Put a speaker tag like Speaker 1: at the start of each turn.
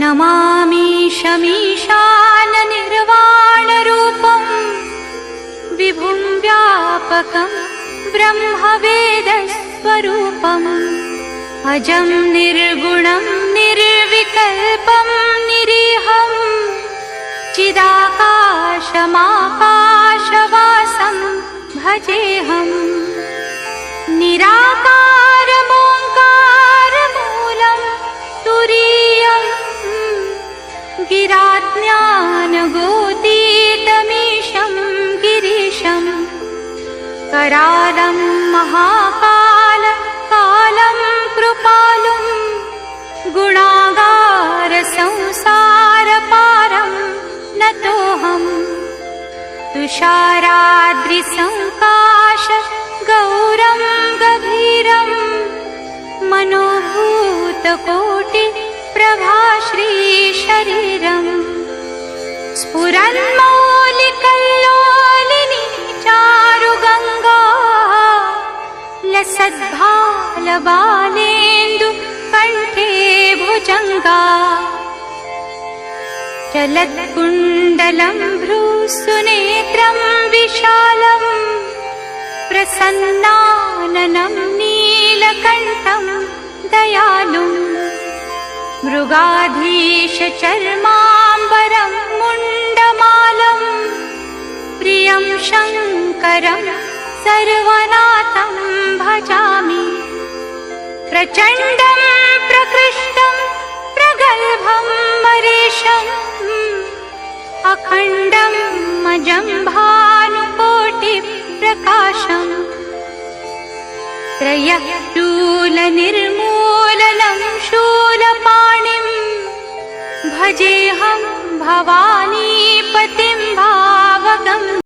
Speaker 1: नमामि शमीशाननिर्वाणरूपं विभुं व्यापकं ब्रह्मवेदस्वरूपम् अजं निर्गुणं निर्विकल्पं निरीहं चिदाकाशमाकाशवासं भजेऽहम् निराकारमोङ्कारमूलं तुरीयं गिराज्ञानगोतीतमीशं गिरीशं करालं महाकालं कालं कृपालुं गुणागारसंसारपारं नतोऽहम् तुषाराद्रिसङ्काश गौरं गभीरं मनोभूतकोटिप्रभाश्रीशरीरम् स्फुरन्मौलिकल्लोलिनी चारुगङ्गा लसद्भालबालेन्दु कण्ठे भुजङ्गा चलत्कुण्डलं भ्रूसुनेत्रं विशालं प्रसन्नाननं नीलकण्ठं दयालुं मृगाधीशचर्माम्बरं मुण्डमालं प्रियं शङ्करं सर्वनाथं भजामि प्रचण्डं प्रकृष्टं प्रगल्भं मरीशम् अखण्डं मजं भानुकोटिप्रकाशम् त्रयशूलनिर्मूलनं शूलपाणिं भजेऽहं भवानी